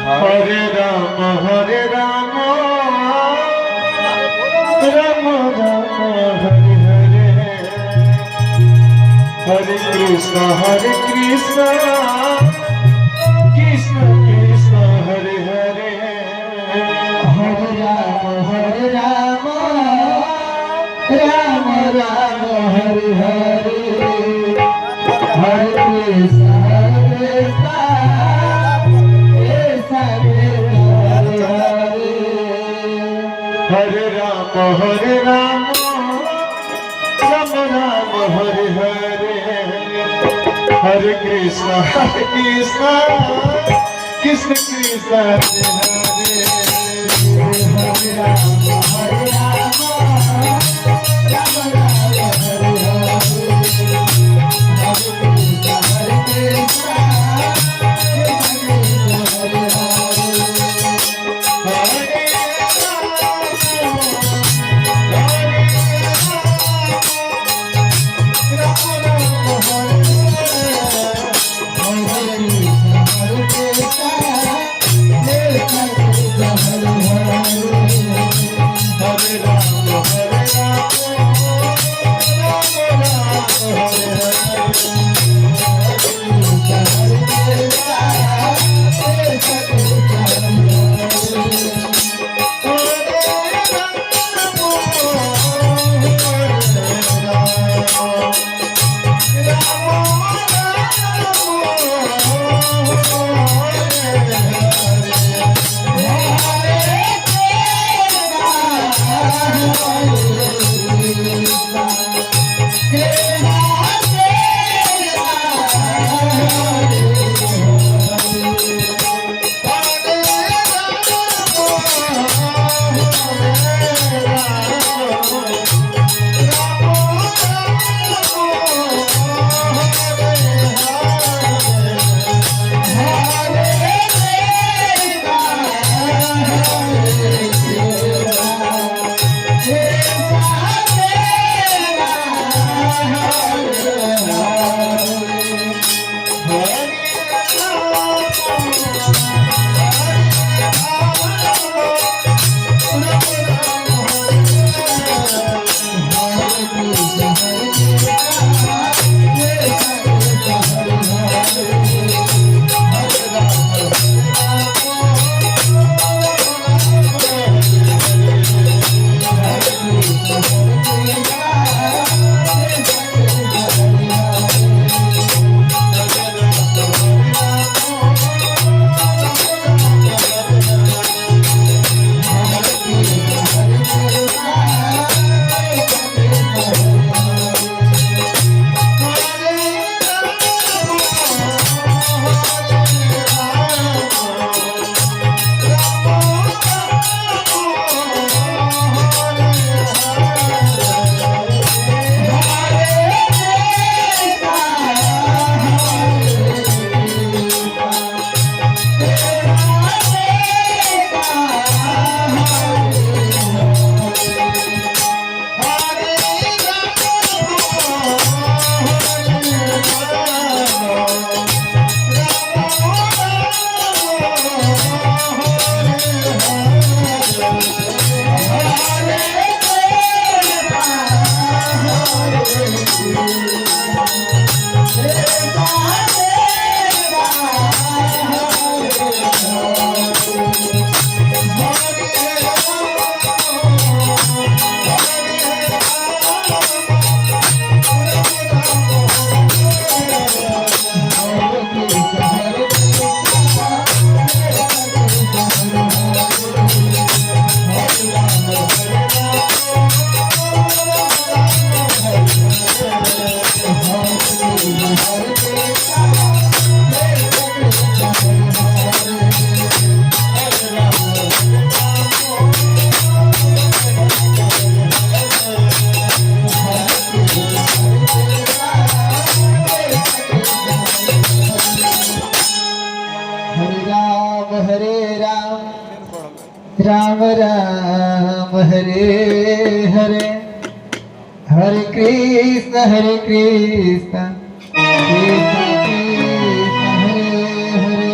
Hare Ram Hare Ram Ram Ram Hare Hare Hare Krishna Krishna Krishna Hare Hare Hare Ram Ram Ram Hare Hare Hare Krishna Krishna Hare Hare Hare Ram Ram Ram Hare Hare Hare Krishna Krishna Krishna Hare Hare Hare Ram Ram Ram Hare Hare Hare Krishna Hare Ram Ram Hare Hare Hare Krishna Krishna Krishna Hare Hare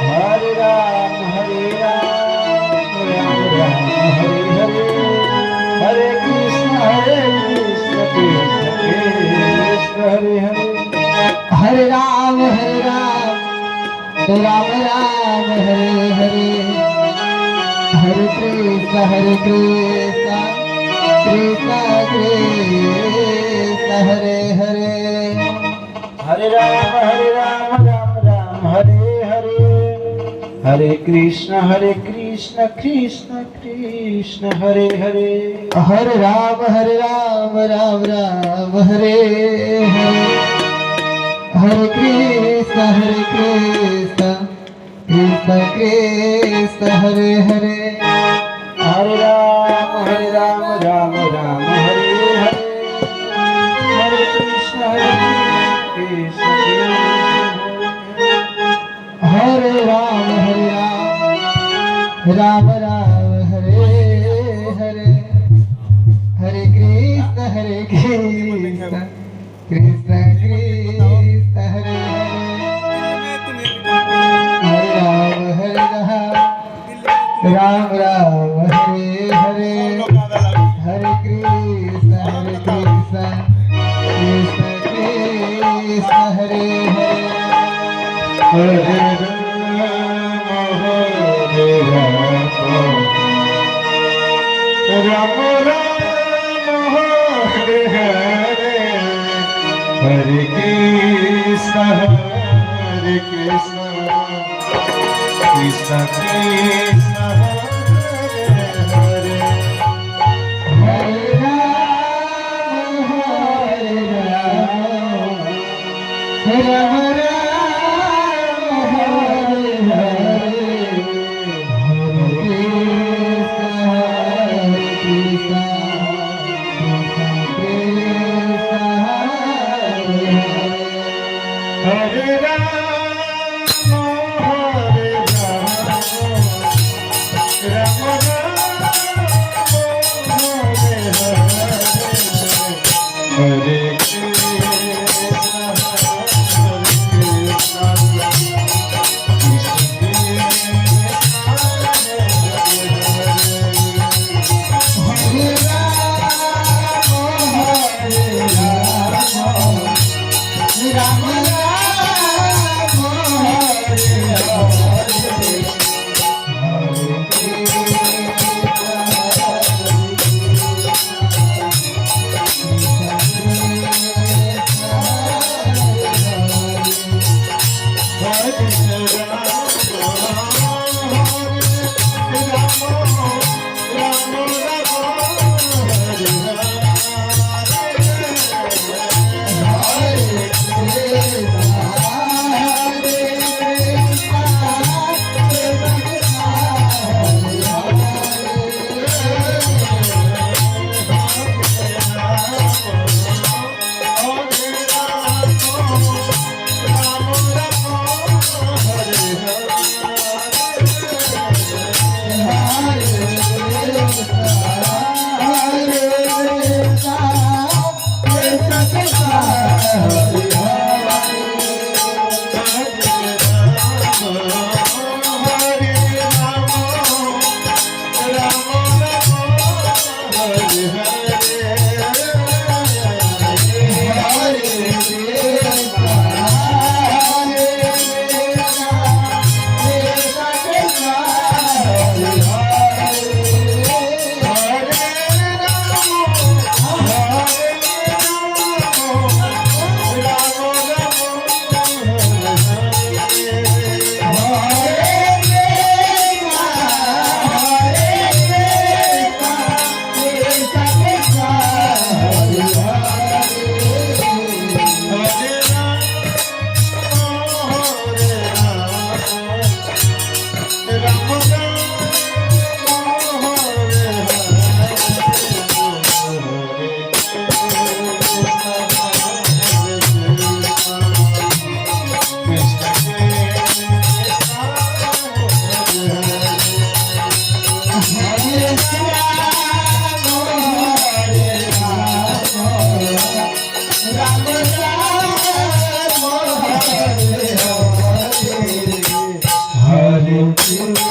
Hare Ram Hare Hare Hare Ram Ram Ram Hare Hare Hare Krishna Krishna Krishna Hare Hare Hare Ram Ram Ram Hare Hare Hare Krishna Krishna Krishna Hare Hare Hare Ram Ram Ram Hare Hare Hare Krishna Krishna Krishna Hare Hare Hare Ram Ram Ram Hare Hare Hare Krishna Krishna Hare Ram Ram Ram Hare Hare Hare Krishna Krishna Krishna Hare Hare Ram Hare Hare Hare Krishna Krishna Krishna Hare Hare Hare Ram Hare Hare Hare Krishna Krishna Krishna Hare Hare Ram Ram Hare Hare Hare Ram Ram Hare Hare